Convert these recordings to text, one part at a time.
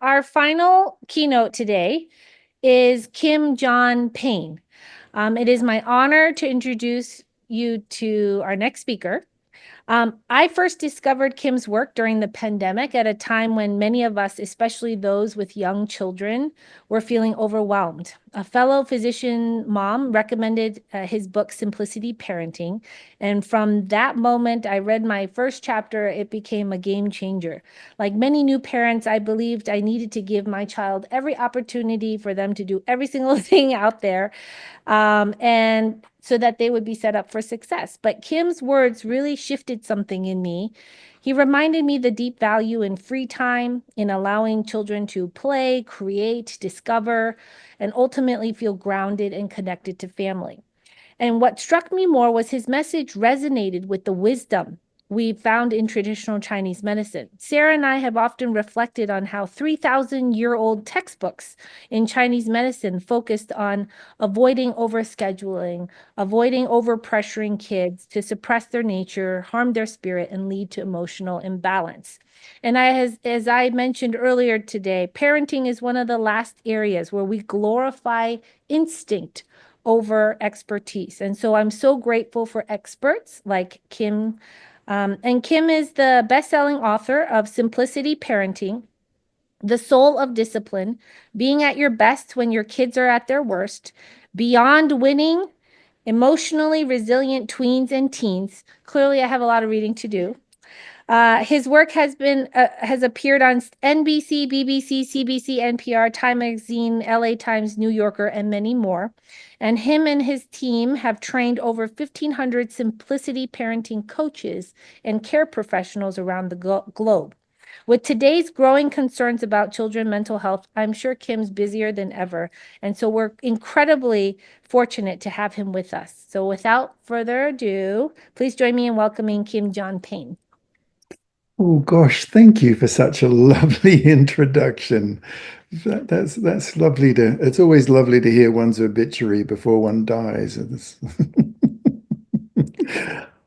our final keynote today is Kim John Payne. It is my honor to introduce you to our next speaker. I first discovered Kim's work during the pandemic at a time when many of us, especially those with young children, were feeling overwhelmed. A fellow physician mom recommended his book, Simplicity Parenting. And from that moment, I read my first chapter. It became a game changer. Like many new parents, I believed I needed to give my child every opportunity for them to do every single thing out there and so that they would be set up for success. But Kim's words really shifted something in me. He reminded me the deep value in free time, in allowing children to play, create, discover, and ultimately feel grounded and connected to family. And what struck me more was his message resonated with the wisdom we found in traditional Chinese medicine. Sarah and I have often reflected on how 3,000-year-old textbooks in Chinese medicine focused on avoiding overscheduling, avoiding overpressuring kids to suppress their nature, harm their spirit, and lead to emotional imbalance. And as I mentioned earlier today, parenting is one of the last areas where we glorify instinct over expertise. And so I'm so grateful for experts like Kim. And Kim is the best-selling author of Simplicity Parenting, The Soul of Discipline, Being at Your Best When Your Kids Are at Their Worst, Beyond Winning, Emotionally Resilient Tweens and Teens. Clearly, I have a lot of reading to do. His work has appeared on NBC, BBC, CBC, NPR, Time Magazine, LA Times, New Yorker, and many more. And him and his team have trained over 1,500 simplicity parenting coaches and care professionals around the globe. With today's growing concerns about children's mental health, I'm sure Kim's busier than ever. And so we're incredibly fortunate to have him with us. So without further ado, please join me in welcoming Kim John Payne. Oh gosh, thank you for such a lovely introduction. That's lovely to. It's always lovely to hear one's obituary before one dies.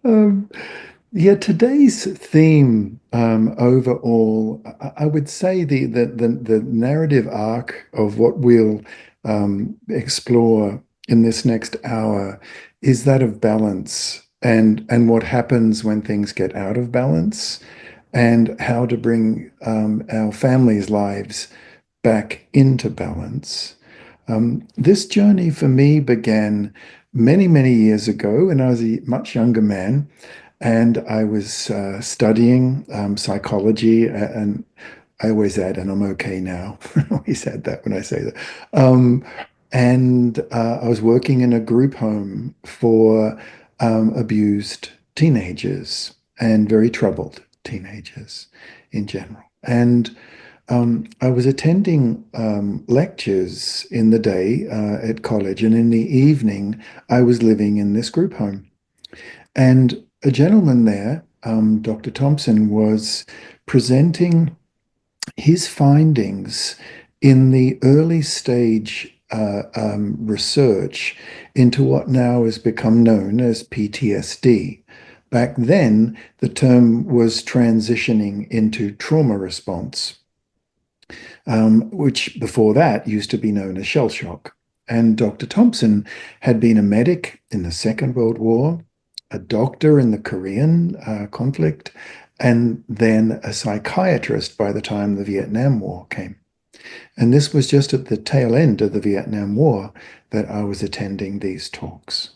Um, yeah, today's theme overall, I would say the narrative arc of what we'll explore in this next hour is that of balance and what happens when things get out of balance and how to bring our families' lives back into balance. This journey for me began many, many years ago when I was a much younger man, and I was studying psychology. And I always add, and I'm okay now. I always add that when I say that. Um, and I was working in a group home for abused teenagers and very troubled teenagers in general. And I was attending lectures in the day at college, and in the evening, I was living in this group home. And a gentleman there, Dr. Thompson, was presenting his findings in the early stage research into what now has become known as PTSD. Back then, the term was transitioning into trauma response, which before that used to be known as shell shock. And Dr. Thompson had been a medic in the Second World War, a doctor in the Korean conflict, and then a psychiatrist by the time the Vietnam War came. And this was just at the tail end of the Vietnam War that I was attending these talks.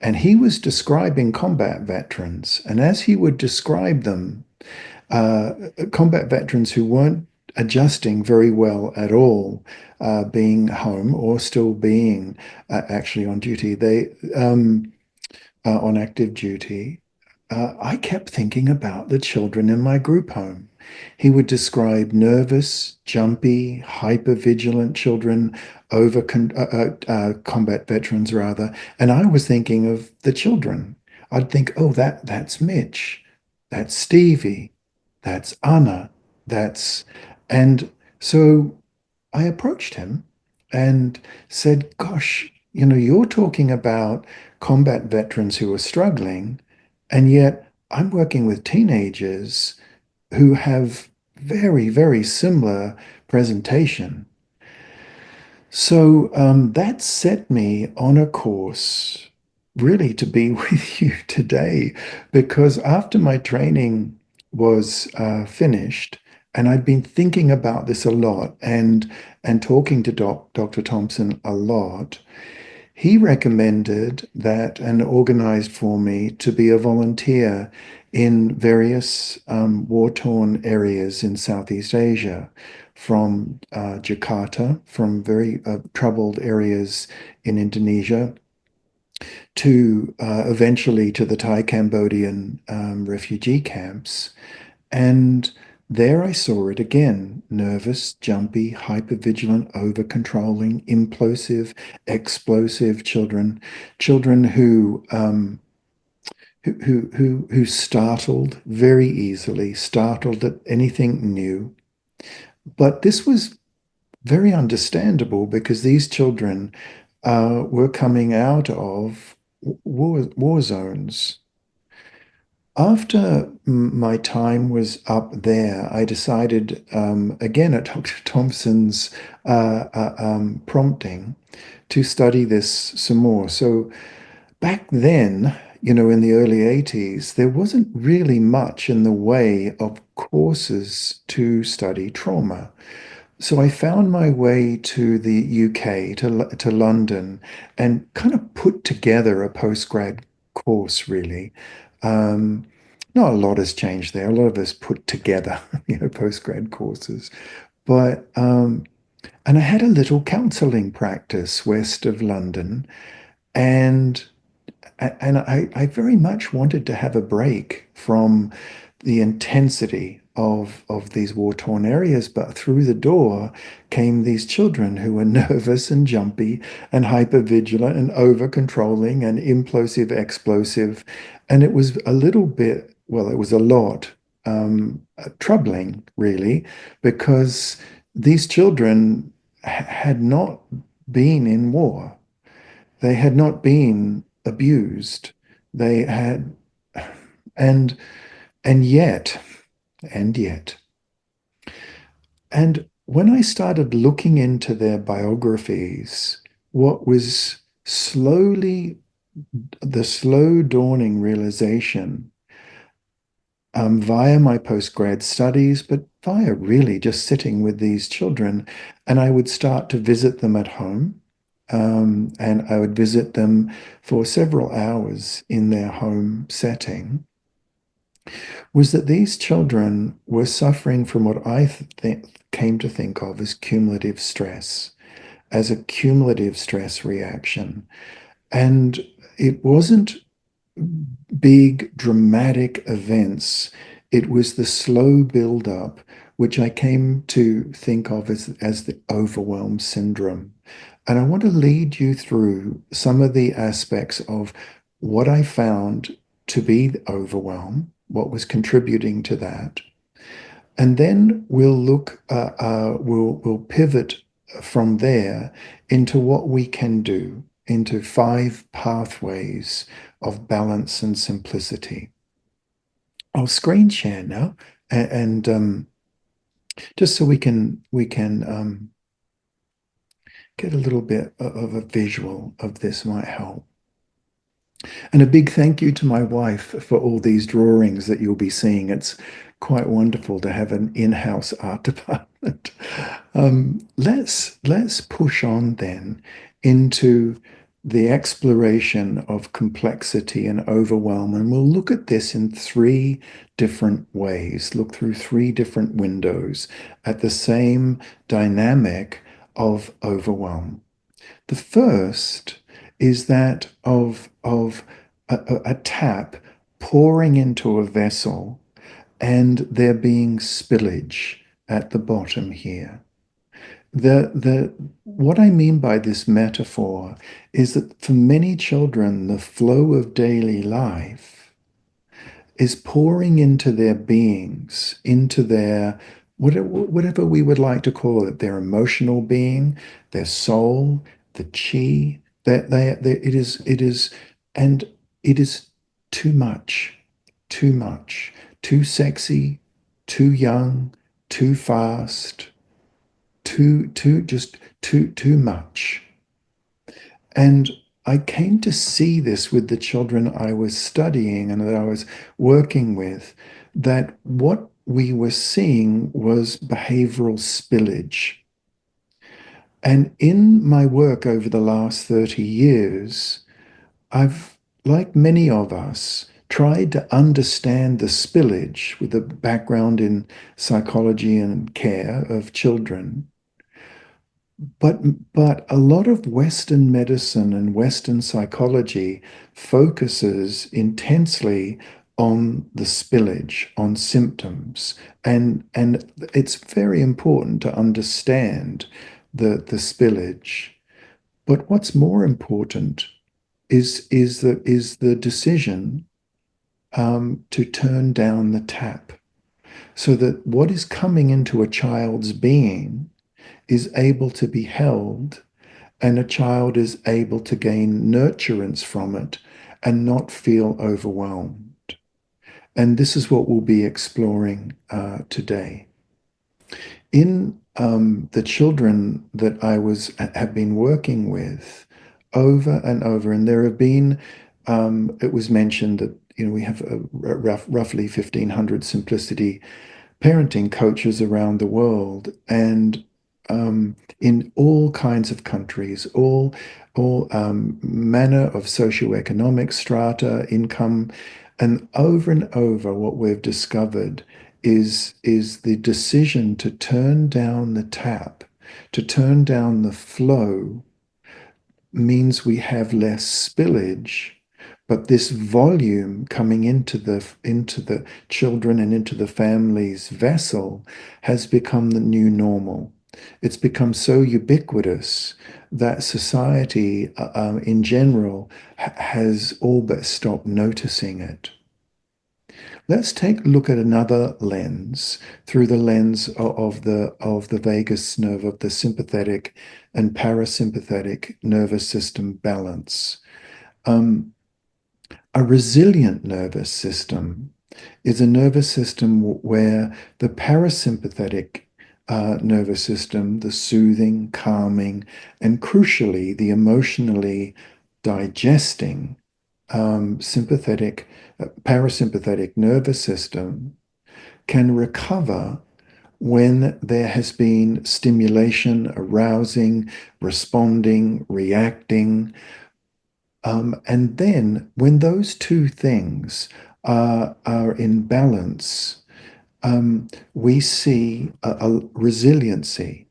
And he was describing combat veterans. And as he would describe them, combat veterans who weren't adjusting very well at all, being home or still being actually on duty, they on active duty, I kept thinking about the children in my group home. He would describe nervous, jumpy, hyper-vigilant children over combat veterans, rather. And I was thinking of the children. I'd think, oh, that's Mitch, that's Stevie, that's Anna, that's. And so I approached him and said, gosh, you're talking about combat veterans who are struggling, and yet I'm working with teenagers who have very, very similar presentation. So that set me on a course really to be with you today, because after my training was finished, and I'd been thinking about this a lot and talking to Dr. Thompson a lot, he recommended that and organized for me to be a volunteer in various war-torn areas in Southeast Asia, from Jakarta, from very troubled areas in Indonesia, to eventually to the Thai-Cambodian refugee camps. And there I saw it again: nervous, jumpy, hypervigilant, over-controlling, implosive, explosive children, children who startled very easily, startled at anything new. But this was very understandable because these children were coming out of war zones. After my time was up there, I decided, again at Dr. Thompson's prompting, to study this some more. So back then, in the early 80s, there wasn't really much in the way of courses to study trauma. So I found my way to the UK, to London, and kind of put together a postgrad course, really. Um, Not a lot has changed there. A lot of us put together, postgrad courses. But and I had a little counselling practice west of London, and I very much wanted to have a break from the intensity of these war-torn areas, but through the door came these children who were nervous and jumpy and hyper-vigilant and over-controlling and implosive, explosive. And it was a little bit, well, it was a lot troubling, really, because these children had not been in war. They had not been abused. They had, and and yet, and yet. And when I started looking into their biographies, what was slowly the slow dawning realization, via my postgrad studies, but via really just sitting with these children, and I would start to visit them at home. And I would visit them for several hours in their home setting, was that these children were suffering from what I came to think of as cumulative stress, as a cumulative stress reaction. And it wasn't big dramatic events. It was the slow build-up, which I came to think of as the overwhelm syndrome. And I want to lead you through some of the aspects of what I found to be the overwhelm, what was contributing to that. And then we'll pivot from there into what we can do, into 5 pathways of balance and simplicity. I'll screen share now, and just so we can get a little bit of a visual of this might help. And a big thank you to my wife for all these drawings that you'll be seeing. It's quite wonderful to have an in-house art department. Let's push on then into the exploration of complexity and overwhelm, and we'll look at this in 3 different ways. Look through 3 different windows at the same dynamic of overwhelm. The first is that of a tap pouring into a vessel and there being spillage at the bottom here. What I mean by this metaphor is that for many children, the flow of daily life is pouring into their beings, into their whatever we would like to call it, their emotional being, their soul, the chi. It is, and it is too much, too much, too sexy, too young, too fast. too much. And I came to see this with the children I was studying and that I was working with, that what we were seeing was behavioral spillage. And in my work over the last 30 years, I've, like many of us, tried to understand the spillage with a background in psychology and care of children. But a lot of Western medicine and Western psychology focuses intensely on the spillage, on symptoms, and it's very important to understand the spillage. But what's more important is the decision to turn down the tap, so that what is coming into a child's being is able to be held, and a child is able to gain nurturance from it and not feel overwhelmed. And this is what we'll be exploring today. In the children that have been working with over and over, and there have been, it was mentioned that we have roughly 1,500 simplicity parenting coaches around the world, and in all kinds of countries, all manner of socioeconomic strata, income, and over, what we've discovered is the decision to turn down the tap, to turn down the flow, means we have less spillage, but this volume coming into the children and into the family's vessel has become the new normal. It's become so ubiquitous that society in general has all but stopped noticing it. Let's take a look at another lens, through the lens of the vagus nerve, of the sympathetic and parasympathetic nervous system balance. Um, a resilient nervous system is a nervous system where the parasympathetic nervous system, the soothing, calming, and crucially, the emotionally digesting parasympathetic nervous system, can recover when there has been stimulation, arousing, responding, reacting. And then when those two things are in balance, we see a resiliency.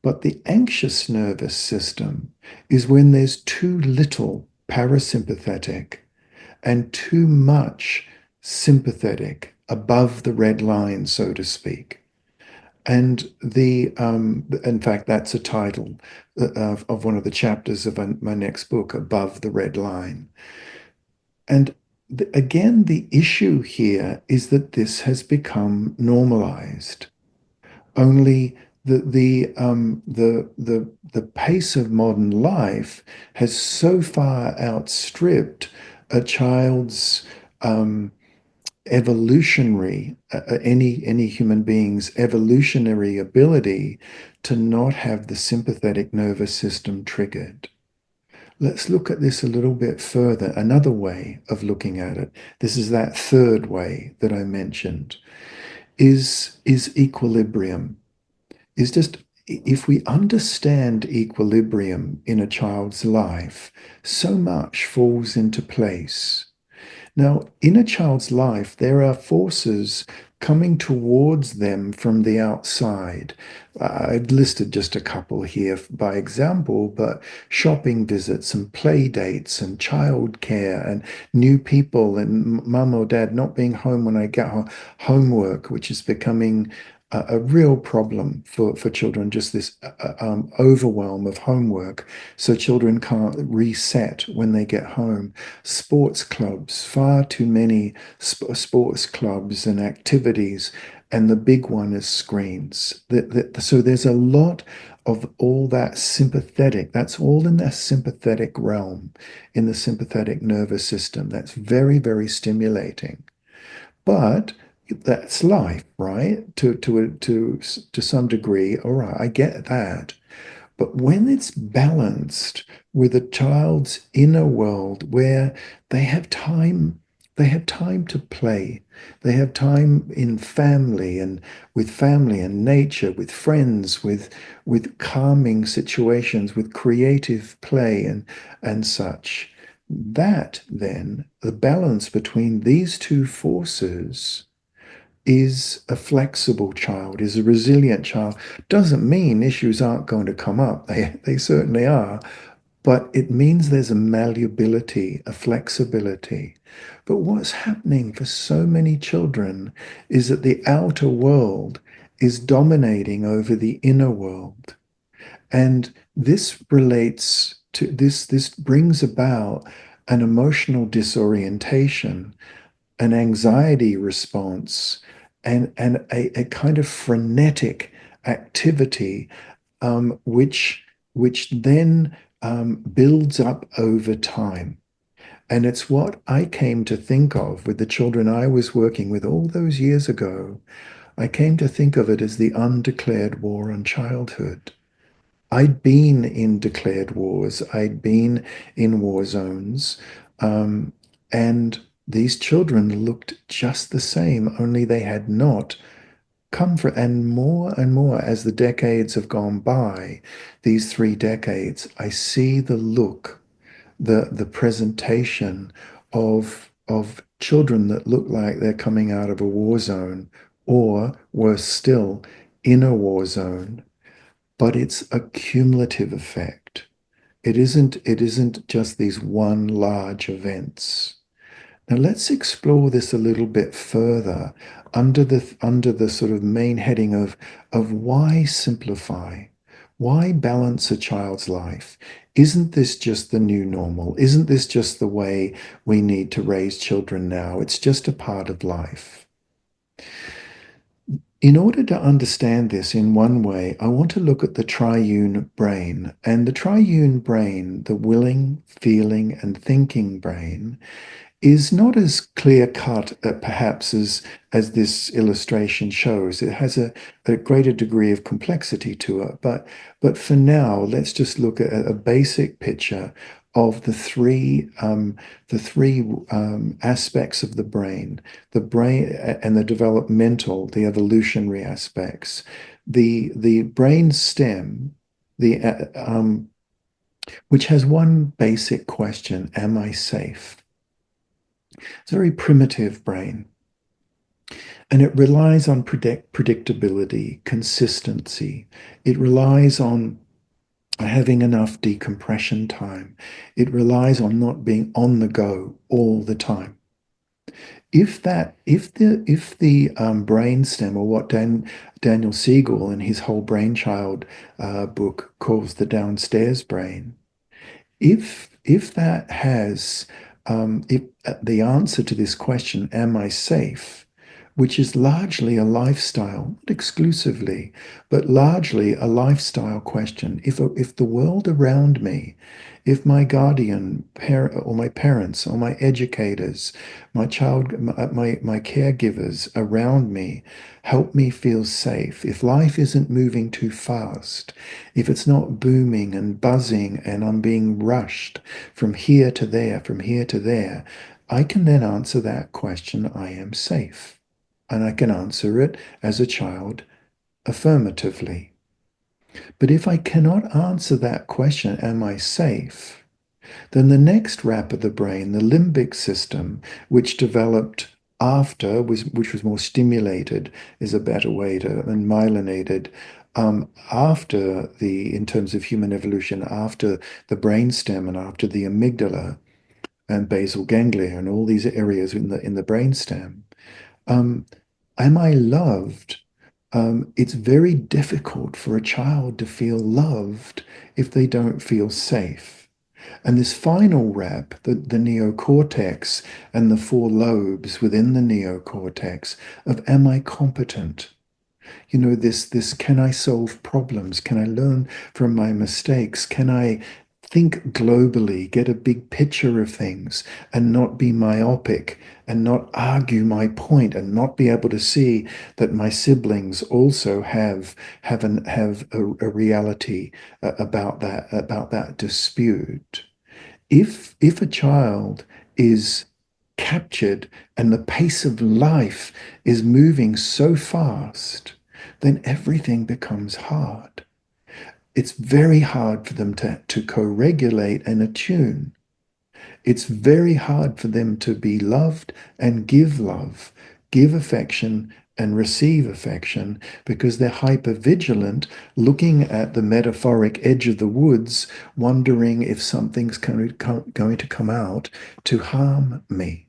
But the anxious nervous system is when there's too little parasympathetic and too much sympathetic, above the red line, so to speak. And in fact, that's a title of one of the chapters of my next book, Above the Red Line. And again, the issue here is that this has become normalized. Only the pace of modern life has so far outstripped a child's evolutionary any human being's evolutionary ability to not have the sympathetic nervous system triggered. Let's look at this a little bit further. Another way of looking at it, this is that third way that I mentioned, is equilibrium. Is just, if we understand equilibrium in a child's life, so much falls into place. Now, in a child's life, there are forces coming towards them from the outside. I've listed just a couple here by example, but shopping visits and play dates and childcare and new people and mum or dad not being home when I get homework, which is becoming a real problem for children, just this overwhelm of homework. So children can't reset when they get home. Sports clubs, far too many sports clubs and activities. And the big one is screens. So there's a lot of all that sympathetic, that's all in the sympathetic realm, in the sympathetic nervous system. That's very, very stimulating. But that's life, right? To some degree, all right, I get that. But when it's balanced with a child's inner world where they have time, they have time to play, they have time in family and with family and nature, with friends, with calming situations, with creative play and such. That then, the balance between these two forces is a flexible child, is a resilient child. Doesn't mean issues aren't going to come up. They certainly are, but it means there's a malleability, a flexibility. But what's happening for so many children is that the outer world is dominating over the inner world. And this relates to this brings about an emotional disorientation, an anxiety response, and a kind of frenetic activity, which then builds up over time. And it's what I came to think of with the children I was working with all those years ago. I came to think of it as the undeclared war on childhood. I'd been in declared wars, I'd been in war zones, um, and these children looked just the same, only they had not come from. And more as the decades have gone by, these 3 decades, I see the look, the presentation of children that look like they're coming out of a war zone, or worse still, in a war zone, but it's a cumulative effect. It isn't just these one large events. Now let's explore this a little bit further under the sort of main heading of why simplify? Why balance a child's life? Isn't this just the new normal? Isn't this just the way we need to raise children now? It's just a part of life. In order to understand this in one way, I want to look at the triune brain. And the triune brain, the willing, feeling, and thinking brain, is not as clear cut perhaps as this illustration shows. It has a greater degree of complexity to it. But for now, let's just look at a basic picture of the three aspects of the brain and the developmental, the evolutionary aspects, the brain stem, the which has one basic question: Am I safe? It's a very primitive brain, and it relies on predictability, consistency. It relies on having enough decompression time. It relies on not being on the go all the time. If the brain stem, or what Daniel Siegel in his whole brainchild book calls the downstairs brain, if that has if the answer to this question, am I safe, which is largely a lifestyle, not exclusively, but largely a lifestyle question. If the world around me, if my guardian parent or my parents or my educators, my caregivers around me help me feel safe, if life isn't moving too fast, if it's not booming and buzzing and I'm being rushed from here to there, from here to there, I can then answer that question, I am safe. And I can answer it as a child affirmatively. But if I cannot answer that question, am I safe? Then the next wrap of the brain, the limbic system, which developed after, which was more stimulated, is a better way to, and myelinated, after in terms of human evolution, after the brainstem and after the amygdala and basal ganglia and all these areas in the brainstem. Um, am I loved? It's very difficult for a child to feel loved if they don't feel safe. And this final wrap, the neocortex and the four lobes within the neocortex of am I competent? This can I solve problems? Can I learn from my mistakes? Can I think globally, get a big picture of things, and not be myopic and not argue my point and not be able to see that my siblings also have a reality about that dispute. If a child is captured and the pace of life is moving so fast, then everything becomes hard. It's very hard for them to co-regulate and attune. It's very hard for them to be loved and give affection and receive affection because they're hyper vigilant, looking at the metaphoric edge of the woods, wondering if something's going to come out to harm me.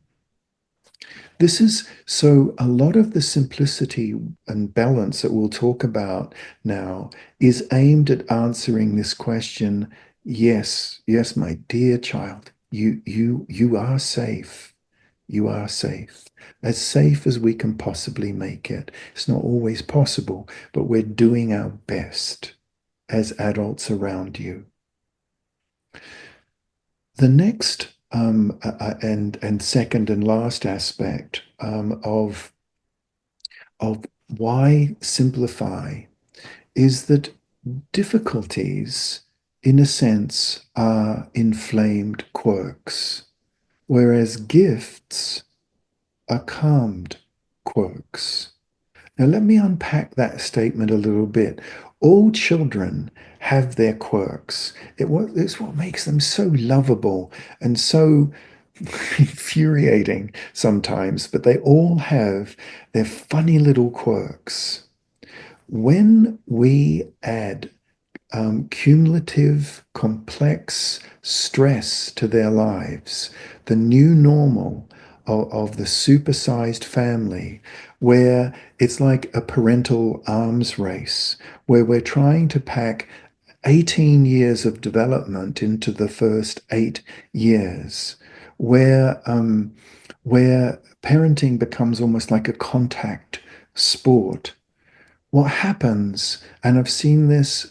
This is so a lot of the simplicity and balance that we'll talk about now is aimed at answering this question. Yes, yes, my dear child, you are safe. You are safe. As safe as we can possibly make it. It's not always possible, but we're doing our best as adults around you. The next and second and last aspect of why simplify is that difficulties, in a sense, are inflamed quirks, whereas gifts are calmed quirks. Now, let me unpack that statement a little bit. All children have their quirks. It's what makes them so lovable and so infuriating sometimes, but they all have their funny little quirks. When we add cumulative, complex stress to their lives, the new normal of the supersized family, where it's like a parental arms race, where we're trying to pack 18 years of development into the first 8 years, where parenting becomes almost like a contact sport. What happens, and I've seen this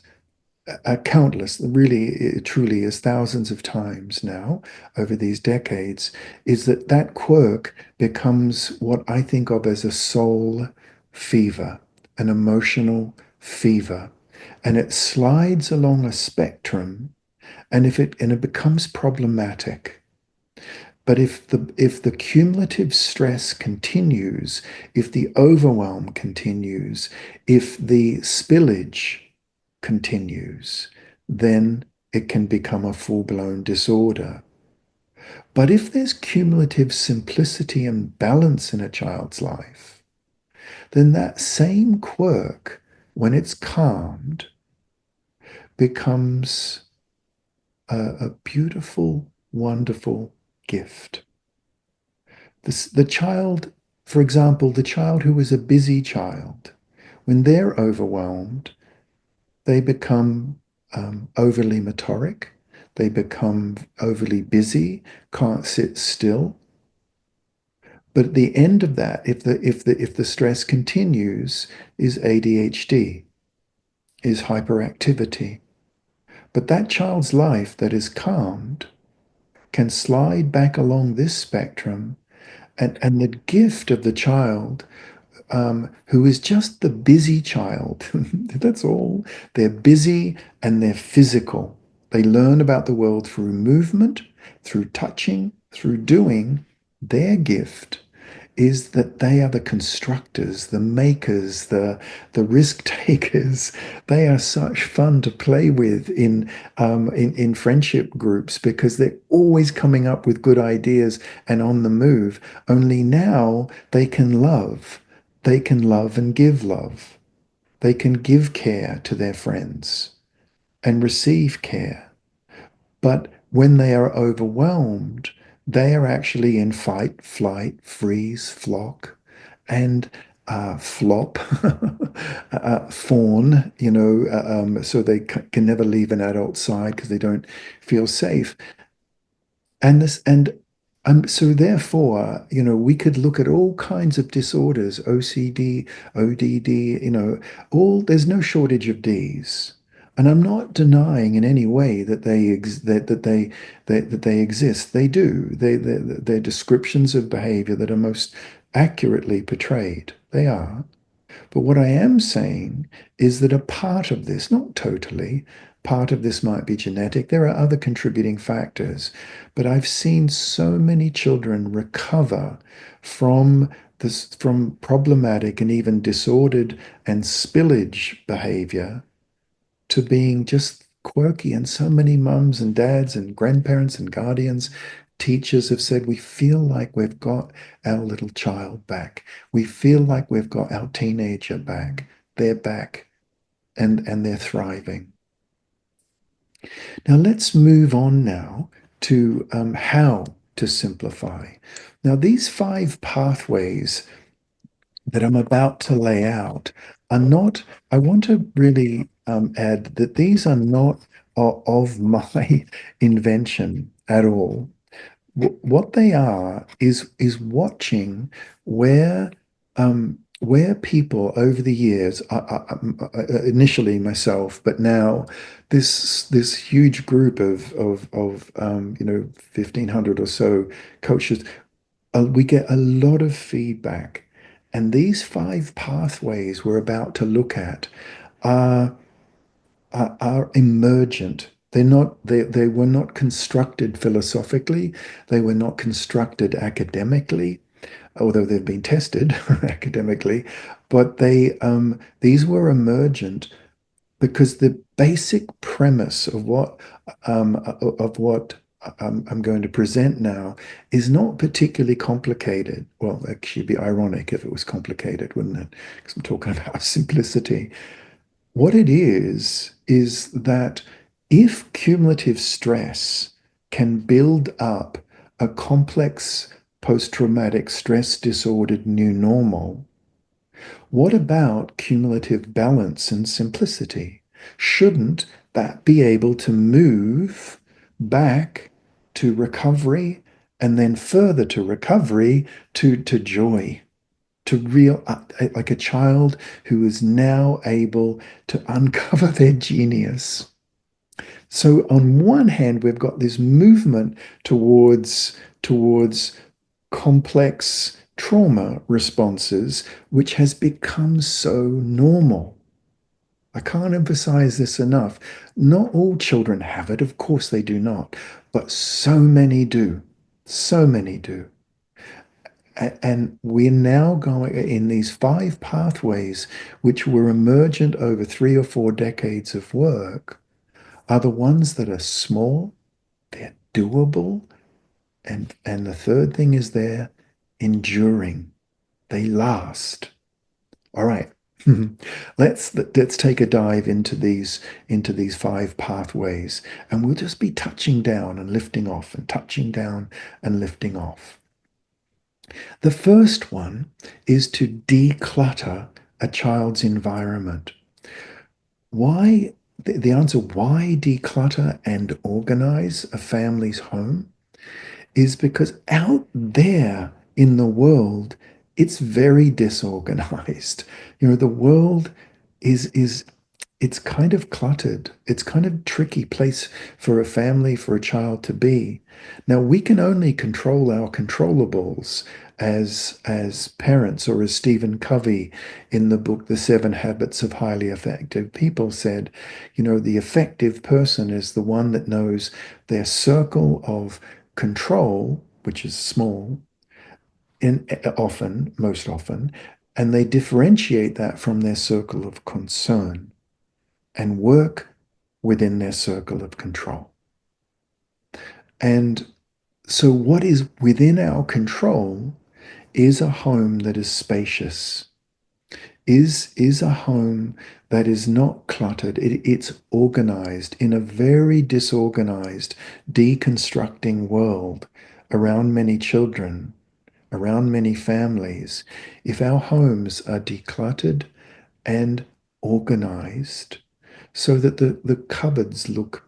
countless, really, it truly is thousands of times now over these decades, is that that quirk becomes what I think of as a soul fever, an emotional fever. And it slides along a spectrum, and it becomes problematic. But if the cumulative stress continues, if the overwhelm continues, if the spillage continues, then it can become a full-blown disorder. But if there's cumulative simplicity and balance in a child's life, then that same quirk, when it's calmed, becomes a beautiful, wonderful gift. The child, for example, the child who is a busy child, when they're overwhelmed, they become overly motoric, they become overly busy, can't sit still. But at the end of that, if the stress continues, is ADHD, is hyperactivity. But that child's life that is calmed can slide back along this spectrum, and the gift of the child who is just the busy child. That's all. They're busy and they're physical. They learn about the world through movement, through touching, through doing. Their gift is that they are the constructors, the makers, the risk takers. They are such fun to play with in friendship groups because they're always coming up with good ideas and on the move. Only now they can love. They can love and give love. They can give care to their friends and receive care. But when they are overwhelmed, they are actually in fight, flight, freeze, flock, and flop, fawn, so they can never leave an adult side because they don't feel safe. So therefore, we could look at all kinds of disorders, OCD, ODD, all, there's no shortage of Ds. And I'm not denying in any way that they exist. They do. They're descriptions of behavior that are most accurately portrayed. They are. But what I am saying is that a part of this, not totally, part of this might be genetic. There are other contributing factors. But I've seen so many children recover from from problematic and even disordered and spillage behavior to being just quirky. And so many mums and dads and grandparents and guardians, teachers have said, we feel like we've got our little child back. We feel like we've got our teenager back. They're back and they're thriving. Now let's move on now to how to simplify. Now, these five pathways that I'm about to lay out are not, I want to really add that these are not of my invention at all. What they are is watching where people over the years, initially myself, but now this huge group of 1,500 or so coaches, we get a lot of feedback. And these five pathways we're about to look at are, are emergent. They were not constructed philosophically, they were not constructed academically, although they've been tested academically, but these were emergent because the basic premise of what I'm going to present now is not particularly complicated. Well, actually, it'd be ironic if it was complicated, wouldn't it? Because I'm talking about simplicity. What it is that if cumulative stress can build up a complex post-traumatic stress disordered new normal, what about cumulative balance and simplicity? Shouldn't that be able to move back to recovery and then further to recovery to joy? To real, like a child who is now able to uncover their genius. So on one hand, we've got this movement towards complex trauma responses, which has become so normal. I can't emphasize this enough. Not all children have it, of course they do not, but so many do. So many do. And we're now going in these five pathways, which were emergent over 3 or 4 decades of work, are the ones that are small, they're doable, and the third thing is they're enduring. They last. All right. Let's take a dive into these five pathways, and we'll just be touching down and lifting off and touching down and lifting off. The first one is to declutter a child's environment. Why? The answer, why declutter and organize a family's home, is because out there in the world, it's very disorganized. The world is it's kind of cluttered. It's kind of tricky place for a family, for a child to be. Now, we can only control our controllables as parents, or as Stephen Covey in the book The 7 Habits of Highly Effective People said, the effective person is the one that knows their circle of control, which is small, most often, and they differentiate that from their circle of concern and work within their circle of control. And so, what is within our control is a home that is spacious, is a home that is not cluttered. It's organized in a very disorganized, deconstructing world around many children, around many families. If our homes are decluttered and organized so that the cupboards look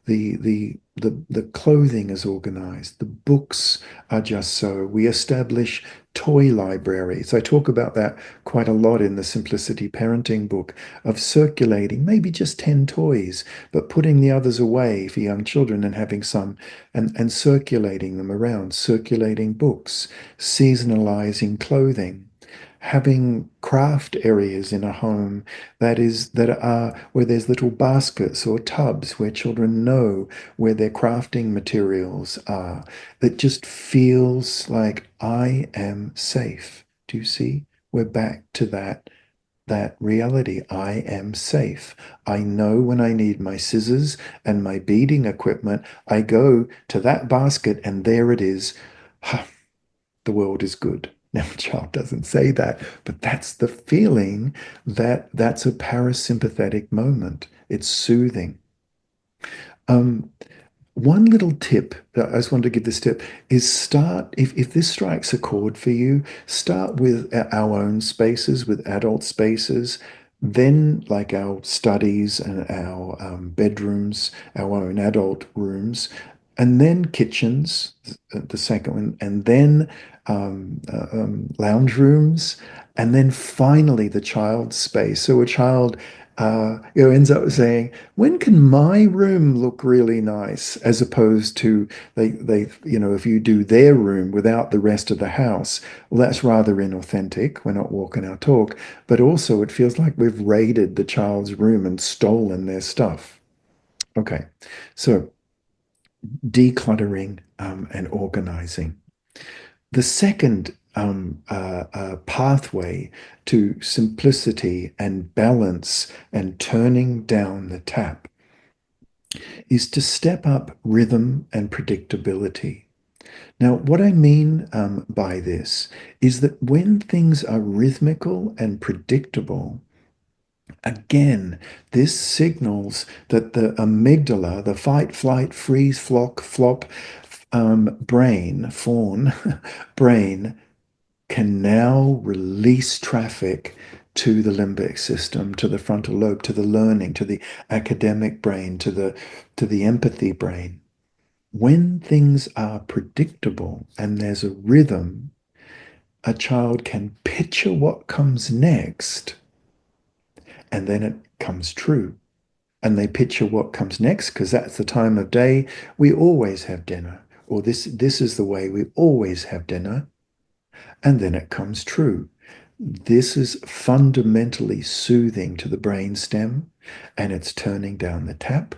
the clothing is organized, the books are just so. We establish toy libraries. I talk about that quite a lot in the Simplicity Parenting book of circulating maybe just 10 toys, but putting the others away for young children and having some and circulating them around, circulating books, seasonalizing clothing, having craft areas in a home that are where there's little baskets or tubs where children know where their crafting materials are. That just feels like I am safe. Do you see? We're back to that reality. I am safe. I know when I need my scissors and my beading equipment, I go to that basket and there it is. The world is good. Now, a child doesn't say that, but that's the feeling that's a parasympathetic moment. It's soothing. Um, One little tip, I just wanted to give this tip, is start, if this strikes a chord for you, start with our own spaces, with adult spaces, then like our studies and our bedrooms, our own adult rooms, and then kitchens, the second one, and then lounge rooms, and then finally the child's space. So a child ends up saying, when can my room look really nice? As opposed to if you do their room without the rest of the house, well, that's rather inauthentic. We're not walking our talk, but also it feels like we've raided the child's room and stolen their stuff. Okay, so decluttering and organizing. The second pathway to simplicity and balance and turning down the tap is to step up rhythm and predictability. Now, what I mean by this is that when things are rhythmical and predictable, again, this signals that the amygdala, the fight, flight, freeze, flock, flop brain, fawn brain, can now release traffic to the limbic system, to the frontal lobe, to the learning, to the academic brain, to the empathy brain. When things are predictable and there's a rhythm, a child can picture what comes next and then it comes true. And they picture what comes next because that's the time of day we always have dinner, or this is the way we always have dinner, and then it comes true. This is fundamentally soothing to the brain stem, and it's turning down the tap,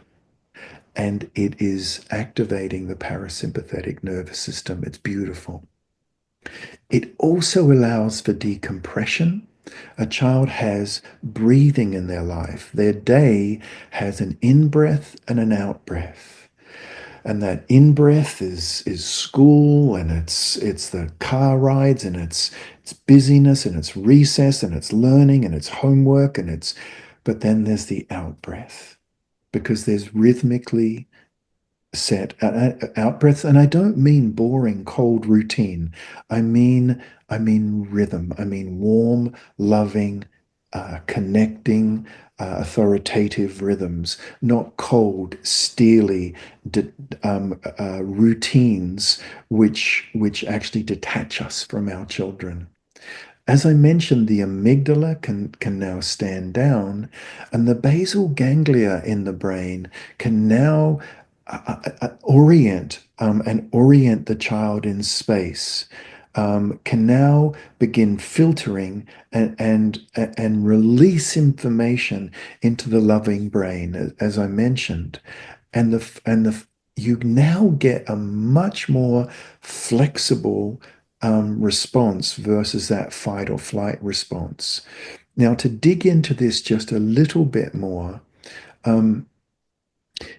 and it is activating the parasympathetic nervous system. It's beautiful. It also allows for decompression. A child has breathing in their life. Their day has an in breath and an out breath. And that in breath is school and it's the car rides and it's busyness and it's recess and it's learning and it's homework and it's but then there's the out breath because there's rhythmically set out breaths, and I don't mean boring cold routine. I mean rhythm. I mean warm, loving, connecting, authoritative rhythms, not cold, steely routines which actually detach us from our children. As I mentioned, the amygdala can now stand down, and the basal ganglia in the brain can now orient the child in space. Can now begin filtering and release information into the loving brain, as I mentioned, and the you now get a much more flexible response versus that fight or flight response. Now, to dig into this just a little bit more, um,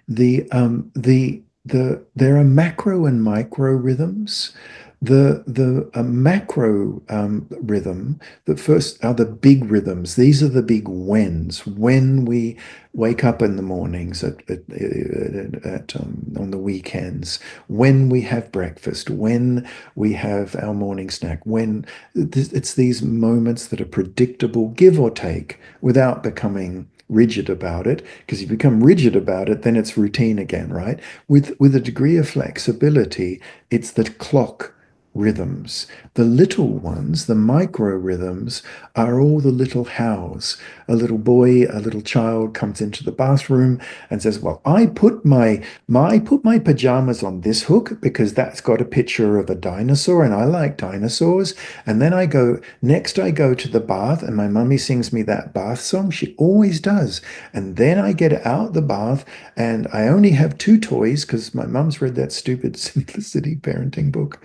there are macro and micro rhythms. The macro rhythm, the first are the big rhythms. These are the big whens. When we wake up in the mornings on the weekends, when we have breakfast, when we have our morning snack, when it's these moments that are predictable, give or take, without becoming rigid about it, because if you become rigid about it, then it's routine again, right? With a degree of flexibility, it's the clock rhythms. The little ones, the micro rhythms, are all the little hows. A little boy, a little child comes into the bathroom and says, "Well, I put my pajamas on this hook because that's got a picture of a dinosaur and I like dinosaurs. And then I go to the bath and my mummy sings me that bath song. She always does. And then I get out the bath and I only have two toys because my mum's read that stupid simplicity parenting book.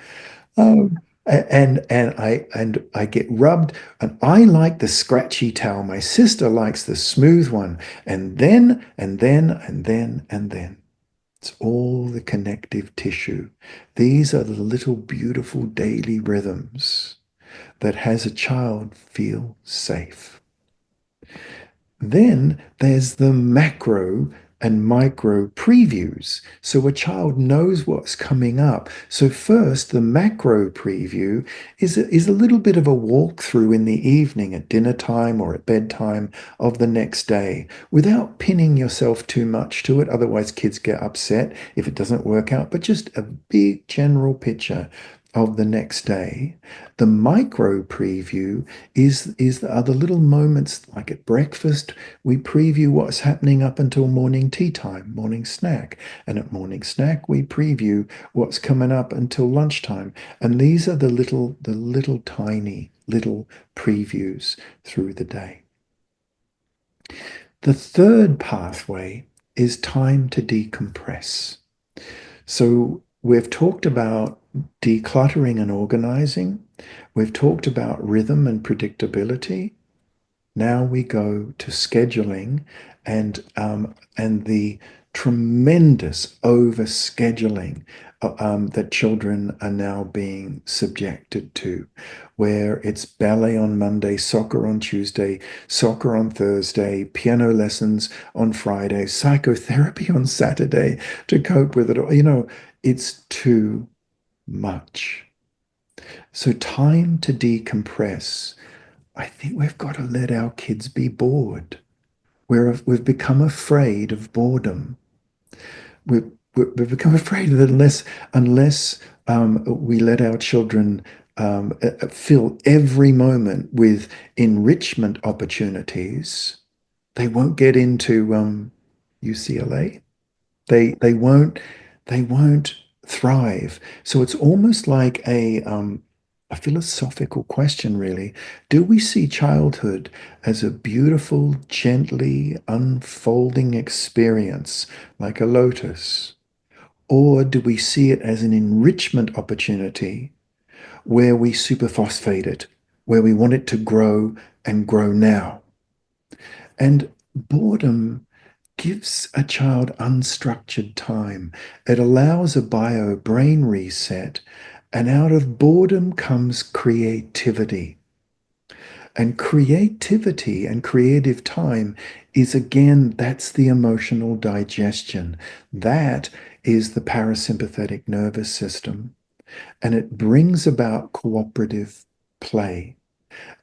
And I get rubbed, and I like the scratchy towel. My sister likes the smooth one. And then. It's all the connective tissue. These are the little beautiful daily rhythms that has a child feel safe. Then there's the macro and micro previews. So a child knows what's coming up. So first, the macro preview is a little bit of a walkthrough in the evening at dinner time or at bedtime of the next day without pinning yourself too much to it. Otherwise, kids get upset if it doesn't work out, but just a big general picture of the next day. The micro preview are the little moments like at breakfast, we preview what's happening up until morning tea time, morning snack. And at morning snack, we preview what's coming up until lunchtime. And these are the little tiny little previews through the day. The third pathway is time to decompress. So we've talked about decluttering and organizing. We've talked about rhythm and predictability. Now we go to scheduling and the tremendous overscheduling that children are now being subjected to, where it's ballet on Monday, soccer on Tuesday, soccer on Thursday, piano lessons on Friday, psychotherapy on Saturday to cope with it all. It's too much. So time to decompress. I think we've got to let our kids be bored. We've become afraid of boredom. We've become afraid that unless we let our children fill every moment with enrichment opportunities, they won't get into UCLA. They won't thrive. So it's almost like a philosophical question, really. Do we see childhood as a beautiful, gently unfolding experience like a lotus? Or do we see it as an enrichment opportunity where we superphosphate it, where we want it to grow and grow now? And boredom gives a child unstructured time. It allows a bio brain reset, and out of boredom comes creativity. And creativity and creative time is again, that's the emotional digestion. That is the parasympathetic nervous system. And it brings about cooperative play.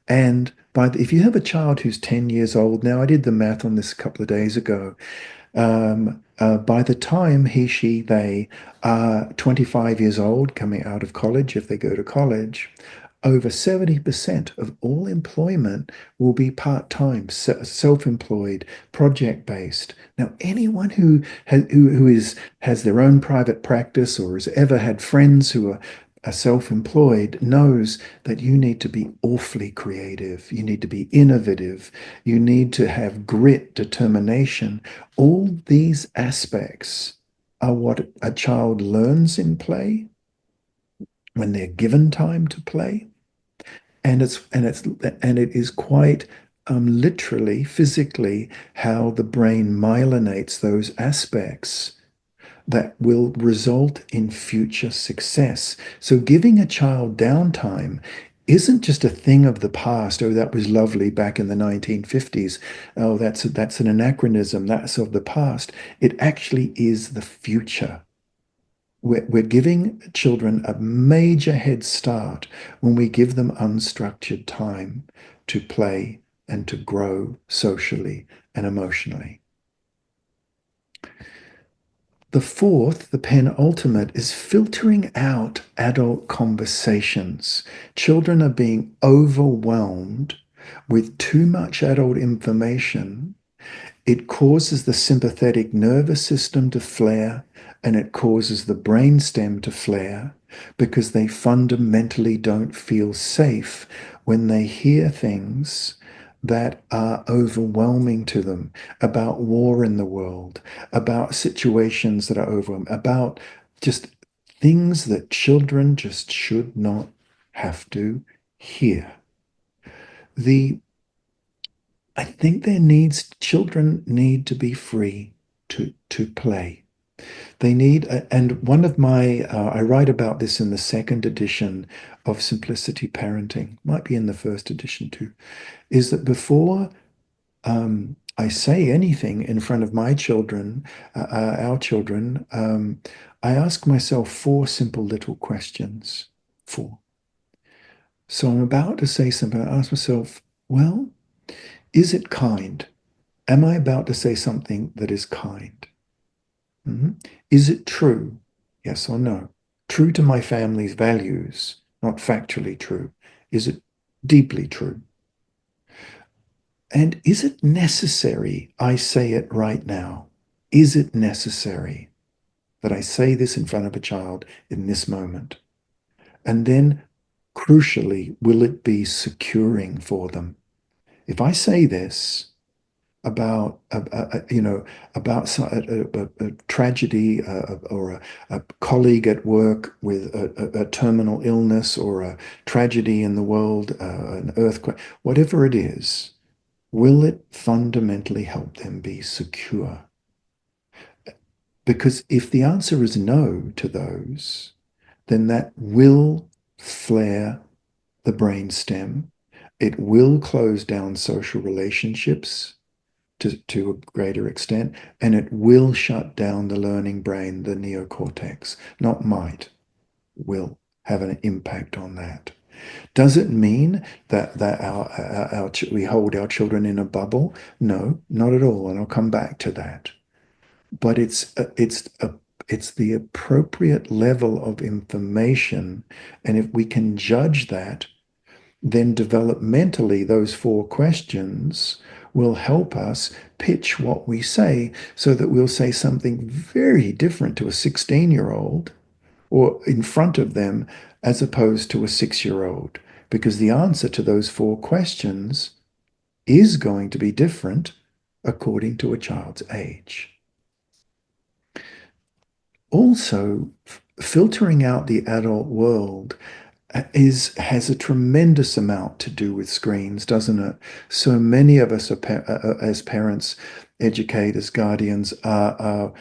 And if you have a child who's 10 years old now, I did the math on this a couple of days ago. By the time they are 25 years old, coming out of college, if they go to college, over 70% of all employment will be part-time, self-employed, project-based. Now, anyone has their own private practice or has ever had friends who are self-employed knows that you need to be awfully creative. You need to be innovative. You need to have grit, determination. All these aspects are what a child learns in play when they're given time to play. And it is quite literally, physically, how the brain myelinates those aspects that will result in future success. So giving a child downtime isn't just a thing of the past. Oh, that was lovely back in the 1950s. Oh, that's an anachronism. That's of the past. It actually is the future. We're giving children a major head start when we give them unstructured time to play and to grow socially and emotionally. The fourth, the penultimate, is filtering out adult conversations. Children are being overwhelmed with too much adult information. It causes the sympathetic nervous system to flare and it causes the brainstem to flare because they fundamentally don't feel safe when they hear things that are overwhelming to them about war in the world, about situations that are overwhelming, about just things that children just should not have to hear. The I think children need to be free to play. They need, and one of my, I write about this in the second edition of Simplicity Parenting, might be in the first edition too, is that before I say anything in front of my children, our children, I ask myself four simple little questions. Four. So I'm about to say something. I ask myself, well, is it kind? Am I about to say something that is kind? Mhm. Is it true? Yes or no? True to my family's values, not factually true. Is it deeply true? And is it necessary I say it right now? Is it necessary that I say this in front of a child in this moment? And then, crucially, will it be securing for them? If I say this, about about a tragedy or a colleague at work with a terminal illness or a tragedy in the world, an earthquake, whatever it is, will it fundamentally help them be secure? Because if the answer is no to those, then that will flare the brainstem. It will close down social relationships to a greater extent, and it will shut down the learning brain, the neocortex. Not might, will have an impact on that. Does it mean that we hold our children in a bubble? No, not at all, and I'll come back to that. But it's the appropriate level of information, and if we can judge that, then developmentally, those four questions will help us pitch what we say so that we'll say something very different to a 16-year-old or in front of them as opposed to a 6-year-old, because the answer to those four questions is going to be different according to a child's age. Also, filtering out the adult world has a tremendous amount to do with screens, doesn't it? So many of us as parents, educators, guardians are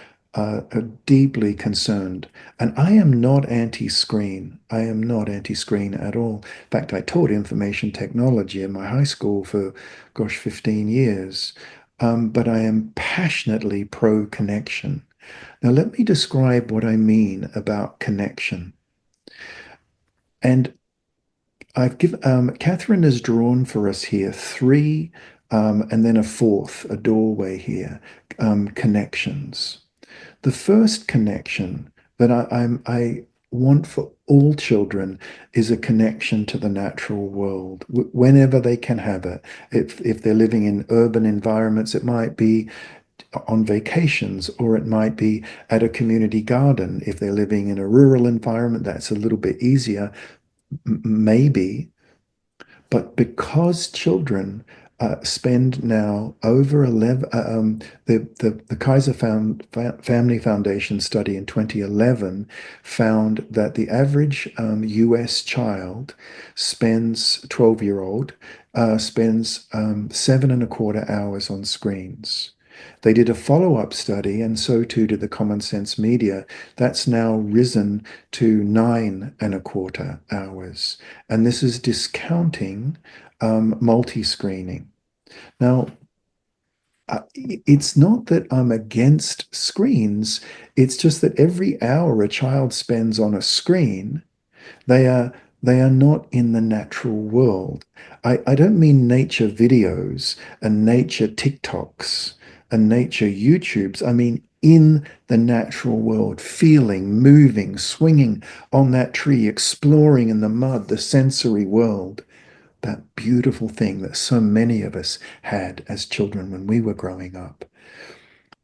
deeply concerned. And I am not anti-screen. I am not anti-screen at all. In fact, I taught information technology in my high school for, gosh, 15 years. But I am passionately pro-connection. Now, let me describe what I mean about connection. And I've given Catherine has drawn for us here three, and then a fourth, a doorway here, connections. The first connection that I want for all children is a connection to the natural world whenever they can have it. If they're living in urban environments, it might be on vacations, or it might be at a community garden. If they're living in a rural environment, that's a little bit easier, maybe. But because children spend now over 11, the Kaiser Family Foundation study in 2011 found that the average US child spends, 12-year-old, spends 7.25 hours on screens. They did a follow-up study, and so too did the Common Sense Media. That's now risen to 9.25 hours. And this is discounting multi-screening. Now, it's not that I'm against screens. It's just that every hour a child spends on a screen, they are They are not in the natural world. I don't mean nature videos and nature TikToks and nature YouTubes. I mean in the natural world, feeling, moving, swinging on that tree, exploring in the mud, the sensory world. That beautiful thing that so many of us had as children when we were growing up.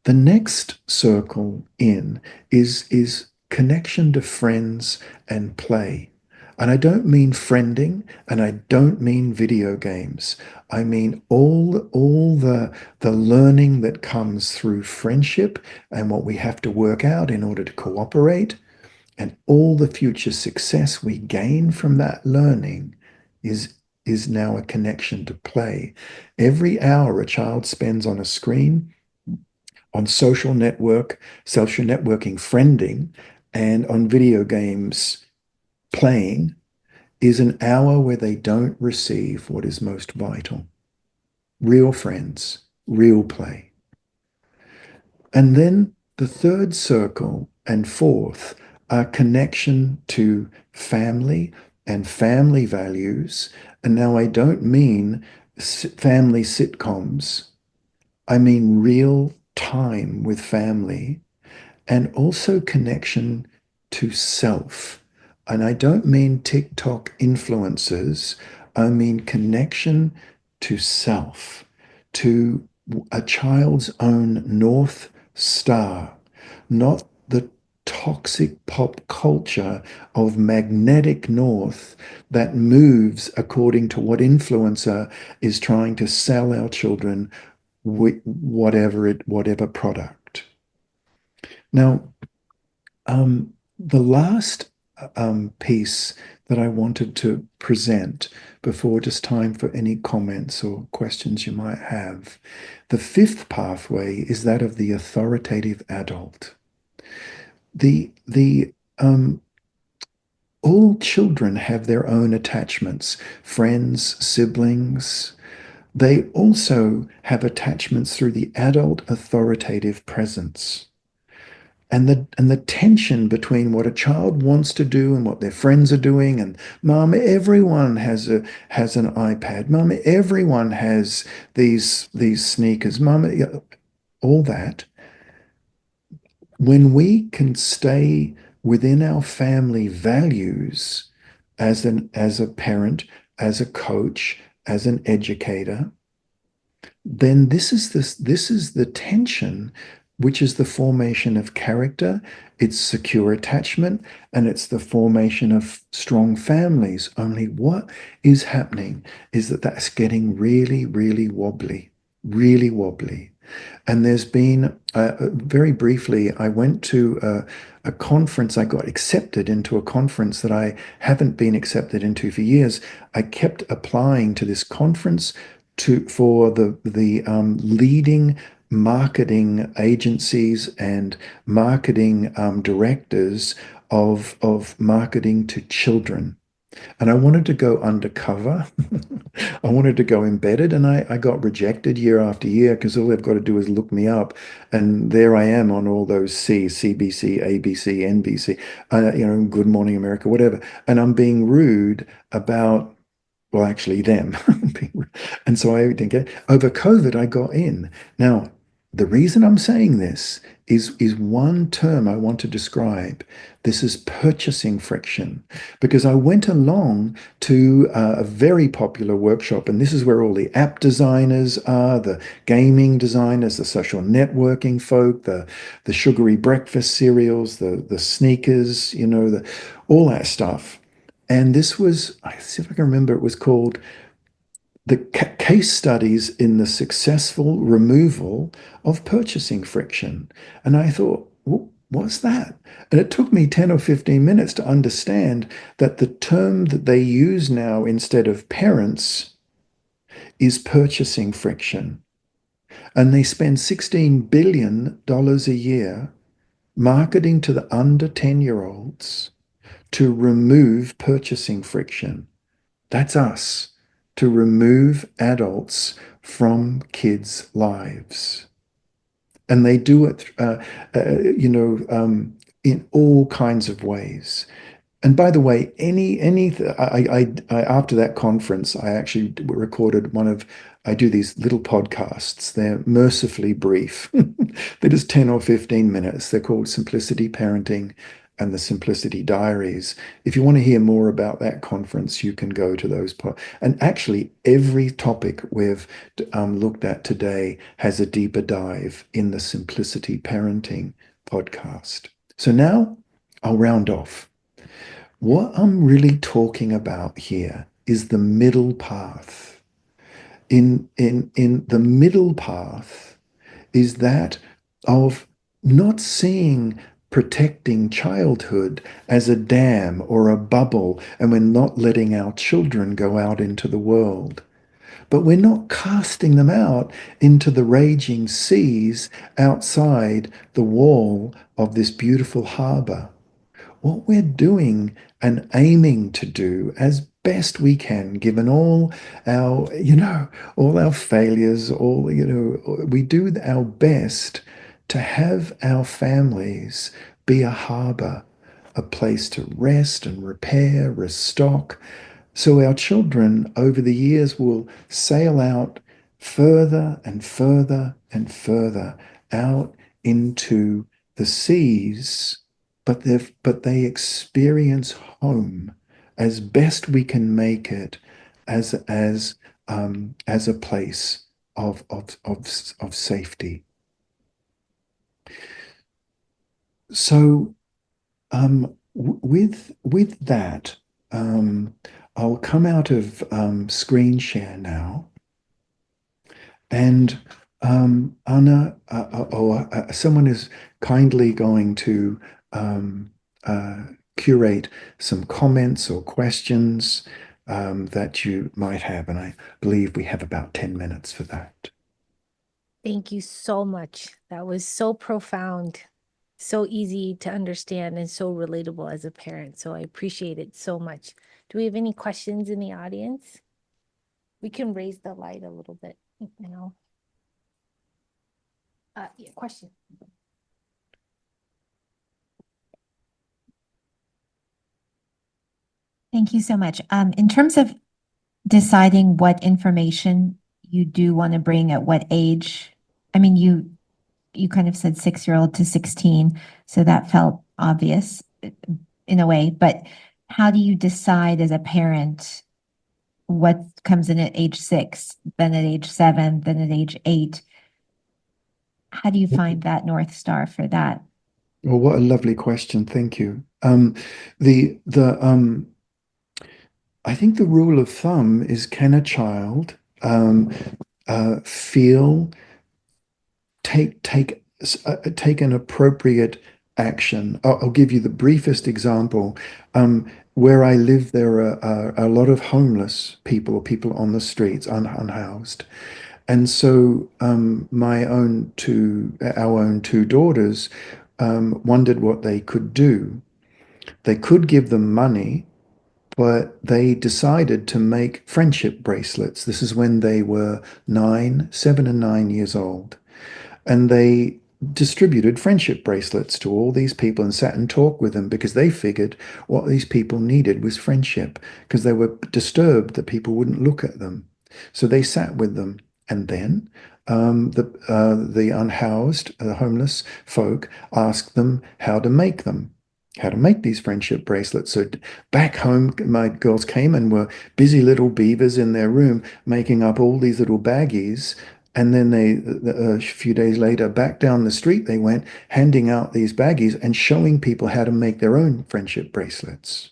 The next circle in is connection to friends and play. And I don't mean friending and I don't mean video games. I mean all the learning that comes through friendship and what we have to work out in order to cooperate and all the future success we gain from that learning is is now a connection to play. Every hour a child spends on a screen, on social networking, friending, and on video games playing is an hour where they don't receive what is most vital: real friends, real play. And then the third circle and fourth are connection to family and family values. And now I don't mean family sitcoms, I mean real time with family and also connection to self. And I don't mean TikTok influencers, I mean connection to self, to a child's own North Star, not the toxic pop culture of magnetic north that moves according to what influencer is trying to sell our children with whatever product. Now, the last piece that I wanted to present before just time for any comments or questions you might have. The fifth pathway is that of the authoritative adult. The all children have their own attachments, friends, siblings. They also have attachments through the adult authoritative presence. And the tension between what a child wants to do and what their friends are doing, and mom, everyone has an iPad, mom, everyone has these sneakers, mom, all that. When we can stay within our family values as a parent, as a coach, as an educator, then this is the tension, which is the formation of character, it's secure attachment, and it's the formation of strong families. Only what is happening is that that's getting really, really wobbly, really wobbly. And there's been, very briefly, I went to a conference. I got accepted into a conference that I haven't been accepted into for years. I kept applying to this conference for the leading marketing agencies and marketing directors of marketing to children. And I wanted to go undercover. I wanted to go embedded, and I got rejected year after year because all they've got to do is look me up, and there I am on all those CBC, ABC, NBC, Good Morning America, whatever, and I'm being rude about, well, actually them. And so I didn't get over COVID, I got in. Now, the reason I'm saying this is one term I want to describe. This is purchasing friction, because I went along to a very popular workshop, and this is where all the app designers are, the gaming designers, the social networking folk, the sugary breakfast cereals, the sneakers, all that stuff. And this was, I see if I can remember, it was called the case studies in the successful removal of purchasing friction. And I thought, what's that? And it took me 10 or 15 minutes to understand that the term that they use now instead of parents is purchasing friction. And they spend $16 billion a year marketing to the under 10-year-olds to remove purchasing friction. That's us, to remove adults from kids' lives. And they do it, in all kinds of ways. And by the way, after that conference, I actually recorded I do these little podcasts. They're mercifully brief. They're just 10 or 15 minutes. They're called Simplicity Parenting and the Simplicity Diaries. If you want to hear more about that conference, you can go to those. And actually, every topic we've looked at today has a deeper dive in the Simplicity Parenting podcast. So now I'll round off. What I'm really talking about here is the middle path. In the middle path is that of not seeing protecting childhood as a dam or a bubble, and we're not letting our children go out into the world. But we're not casting them out into the raging seas outside the wall of this beautiful harbor. What we're doing and aiming to do as best we can, given all all our failures, we do our best to have our families be a harbor, a place to rest and repair, restock, so our children over the years will sail out further and further and further out into the seas, but they experience home as best we can make it as a place of safety. So with that, I'll come out of screen share now, and Anna, someone is kindly going to um, uh, curate some comments or questions that you might have, and I believe we have about 10 minutes for that. Thank you so much. That was so profound, so easy to understand, and so relatable as a parent. So I appreciate it so much. Do we have any questions in the audience? We can raise the light a little bit, you know. Yeah, question. Thank you so much. In terms of deciding what information you do want to bring at what age, I mean, you kind of said 6-year-old to 16, so that felt obvious in a way, but how do you decide as a parent what comes in at age 6, then at age 7, then at age 8? How do you find that North Star for that? Well, what a lovely question. Thank you. The I think the rule of thumb is, can a child feel, take an appropriate action? I'll give you the briefest example. Where I live, there are a lot of homeless people, or people on the streets, unhoused. And so our own two daughters wondered what they could do. They could give them money, but they decided to make friendship bracelets. This is when they were 7 and 9 years old. And they distributed friendship bracelets to all these people and sat and talked with them, because they figured what these people needed was friendship, because they were disturbed that people wouldn't look at them. So they sat with them. And then the unhoused, the homeless folk asked them how to make these friendship bracelets. So back home, my girls came and were busy little beavers in their room making up all these little baggies. And then a few days later, back down the street, they went handing out these baggies and showing people how to make their own friendship bracelets.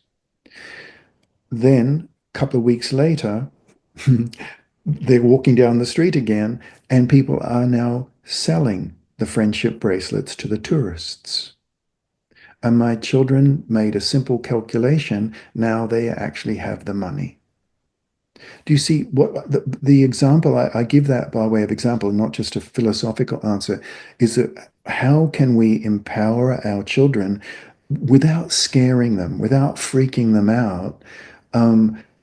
Then, a couple of weeks later, they're walking down the street again, and people are now selling the friendship bracelets to the tourists. And my children made a simple calculation. Now they actually have the money. Do you see what the example I give that by way of example, not just a philosophical answer, is that how can we empower our children without scaring them, without freaking them out,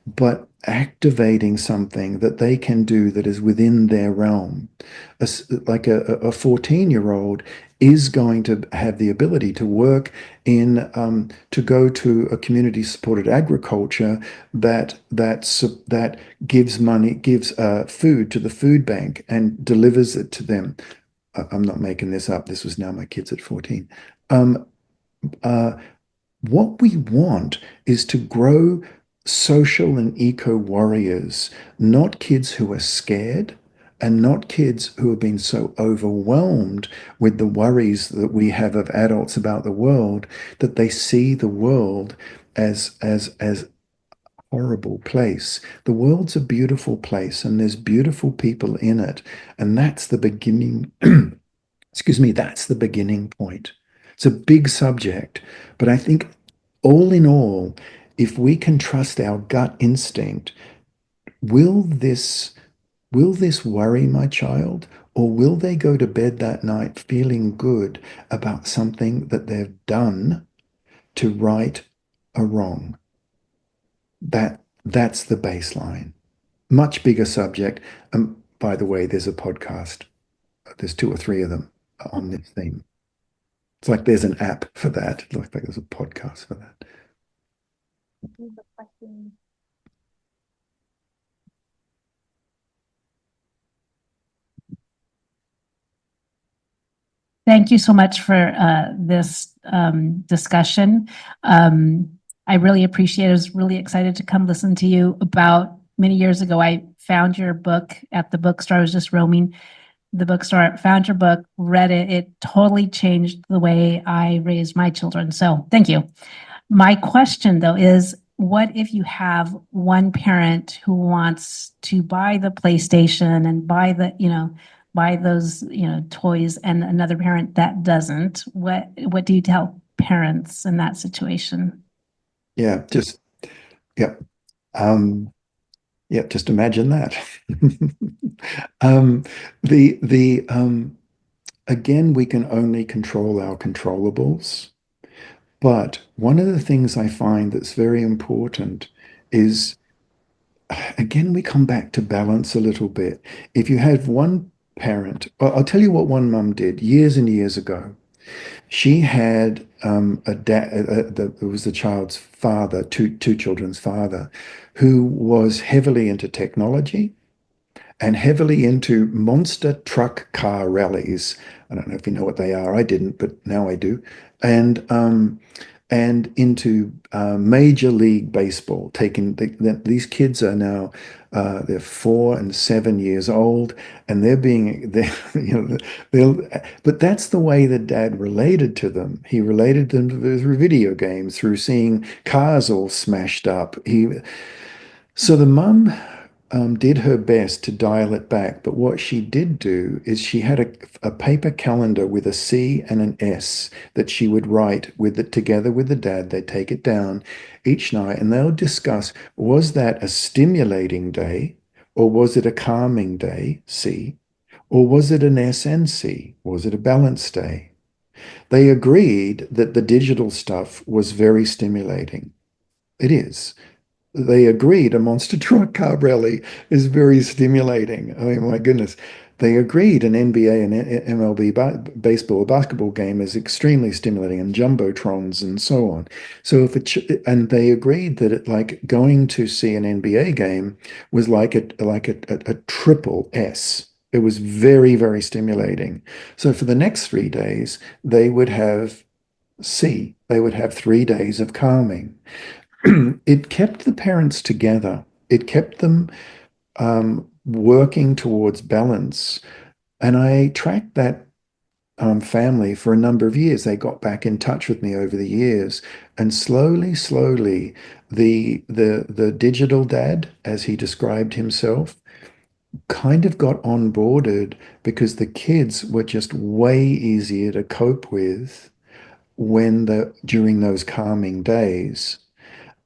but activating something that they can do that is within their realm? Like a 14-year-old is going to have the ability to work in to go to a community supported agriculture that gives money, gives food to the food bank and delivers it to them. I'm not making this up. This was now my kids at 14. Um, uh, what we want is to grow social and eco warriors, not kids who are scared and not kids who have been so overwhelmed with the worries that we have of adults about the world that they see the world as horrible place. The world's a beautiful place and there's beautiful people in it. And that's the beginning, excuse me, that's the beginning point. It's a big subject, but I think all in all, if we can trust our gut instinct, will this will this worry my child? Or will they go to bed that night feeling good about something that they've done to right a wrong? That's the baseline. Much bigger subject. By the way, there's a podcast. There's two or three of them on this theme. It's like there's an app for that. It looks like there's a podcast for that. Thank you so much for this discussion. I really appreciate it. I was really excited to come listen to you. About many years ago, I found your book at the bookstore. I was just roaming the bookstore, found your book, read it. It totally changed the way I raised my children. So thank you. My question though is, what if you have one parent who wants to buy the PlayStation and buy the, buy those, toys, and another parent that doesn't? What do you tell parents in that situation? Yeah, just yeah. Yeah, just imagine that. um, the again, we can only control our controllables. But one of the things I find that's very important is, again, we come back to balance a little bit. If you have one parent, I'll tell you what one mum did years and years ago. She had a dad that was the child's father, two children's father, who was heavily into technology and heavily into monster truck car rallies. I don't know if you know what they are. I didn't, but now I do. And into Major League Baseball. These kids are now they're 4 and 7 years old, and but that's the way that Dad related to them. He related them through video games, through seeing cars all smashed up. So the mum did her best to dial it back, but what she did do is she had a paper calendar with a C and an S that she would write with it together with the dad. They'd take it down each night and they'll discuss, was that a stimulating day or was it a calming day, C, or was it an SNC? Was it a balanced day? They agreed that the digital stuff was very stimulating. It is. They agreed a monster truck car rally is very stimulating. I mean, my goodness. They agreed an NBA and MLB baseball or basketball game is extremely stimulating, and jumbotrons and so on. So and they agreed that like going to see an NBA game was like a triple S. It was very, very stimulating. So for the next 3 days, they would have C. They would have 3 days of calming. It kept the parents together. It kept them working towards balance. And I tracked that family for a number of years. They got back in touch with me over the years, and slowly, slowly, the digital dad, as he described himself, kind of got onboarded because the kids were just way easier to cope with during those calming days.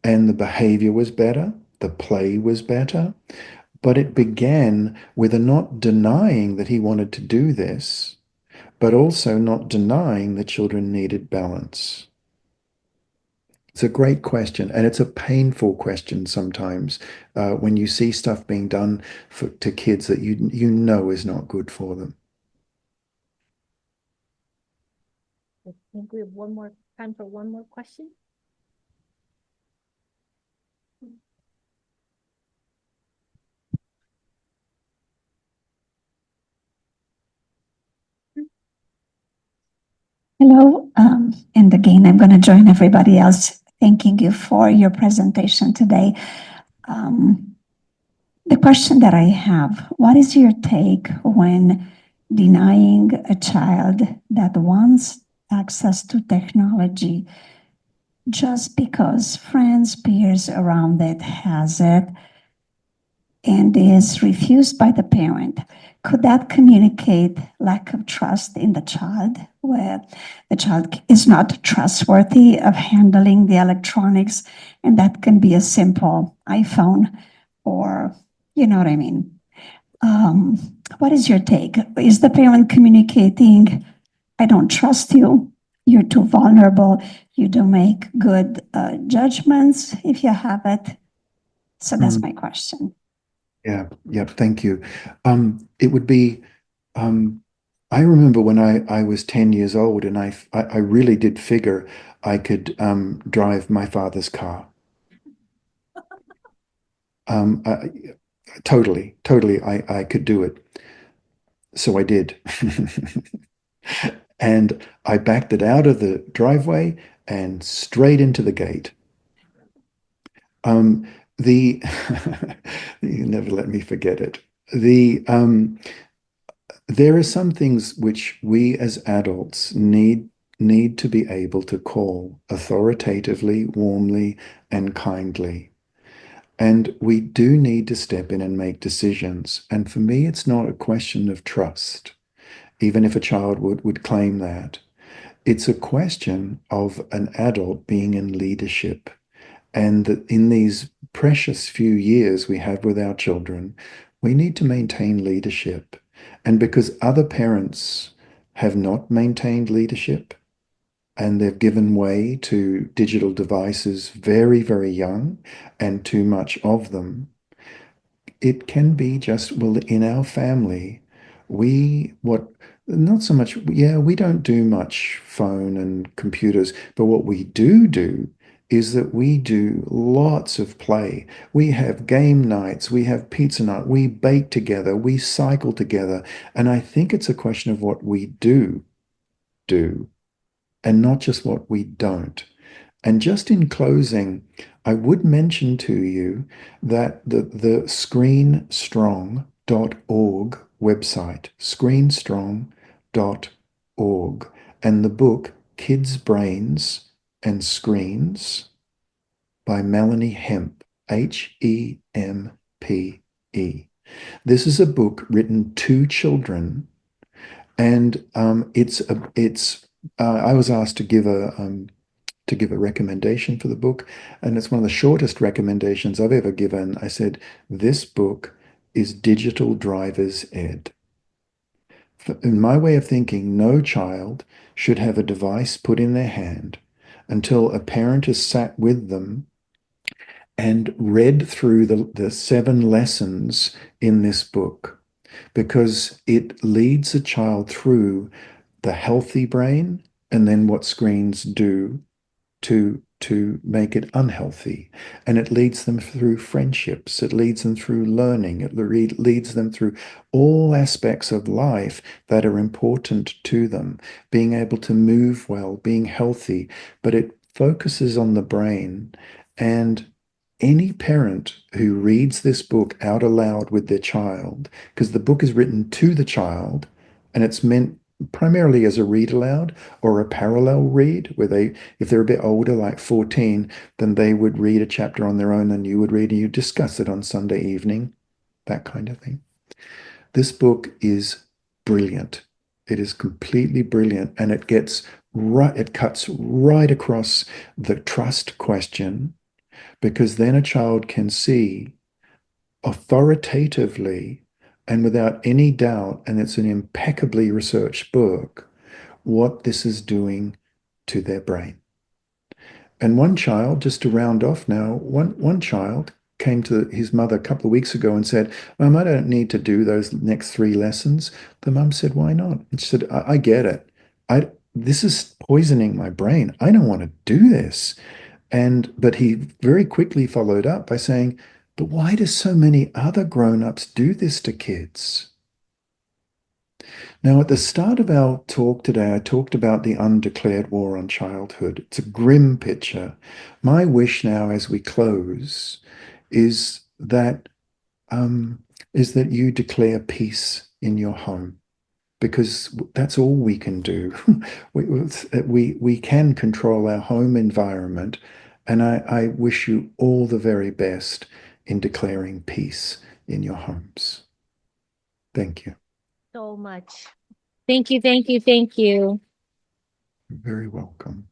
And the behavior was better, the play was better, but it began with a not denying that he wanted to do this, but also not denying the children needed balance. It's a great question, and it's a painful question sometimes when you see stuff being done to kids that you know is not good for them. I think we have one more time for one more question. Hello, and again, I'm going to join everybody else thanking you for your presentation today. The question that I have, what is your take when denying a child that wants access to technology just because friends, peers around it has it and is refused by the parent? Could that communicate lack of trust in the child, where the child is not trustworthy of handling the electronics? And that can be a simple iPhone, or, you know what I mean? What is your take? Is the parent communicating, I don't trust you, you're too vulnerable, you don't make good judgments if you have it? So that's my question. Yeah, thank you. It would be, I remember when I was 10 years old and I really did figure I could drive my father's car. I, totally, I could do it. So I did. And I backed it out of the driveway and straight into the gate. Um, the You never let me forget it. There are some things which we as adults need to be able to call authoritatively, warmly, and kindly. And we do need to step in and make decisions. And for me, it's not a question of trust, even if a child would claim that. It's a question of an adult being in leadership. And that in these precious few years we have with our children, we need to maintain leadership. And because other parents have not maintained leadership and they've given way to digital devices very, very young and too much of them, it can be just, well, in our family, not so much, yeah, we don't do much phone and computers, but what we do is that we do lots of play. We have game nights, we have pizza night, we bake together, we cycle together. And I think it's a question of what we do, and not just what we don't. And just in closing, I would mention to you that the screenstrong.org website, screenstrong.org, and the book Kids' Brains and Screens by Melanie Hemp, Hempe. This is a book written to children, and I was asked to give a recommendation for the book, and it's one of the shortest recommendations I've ever given. I said, this book is digital driver's ed. In my way of thinking, no child should have a device put in their hand until a parent has sat with them and read through the 7 lessons in this book, because it leads a child through the healthy brain and then what screens do to make it unhealthy. And it leads them through friendships, it leads them through learning, it leads them through all aspects of life that are important to them, being able to move well, being healthy. But it focuses on the brain. And any parent who reads this book out aloud with their child, because the book is written to the child and it's meant primarily as a read aloud or a parallel read, where if they're a bit older, like 14, then they would read a chapter on their own and you would read and you discuss it on Sunday evening, that kind of thing. This book is brilliant. It is completely brilliant, and it cuts right across the trust question, because then a child can see authoritatively and without any doubt, and it's an impeccably researched book, what this is doing to their brain. And one child, just to round off now, one child came to his mother a couple of weeks ago and said, Mum, I don't need to do those next 3 lessons. The mum said, why not? And she said, I get it. this is poisoning my brain. I don't want to do this. But he very quickly followed up by saying, but why do so many other grown-ups do this to kids? Now, at the start of our talk today, I talked about the undeclared war on childhood. It's a grim picture. My wish now, as we close, is that um, you declare peace in your home, because that's all we can do. we can control our home environment, and I wish you all the very best in declaring peace in your homes. Thank you. So much. Thank you, thank you, thank you. You're very welcome.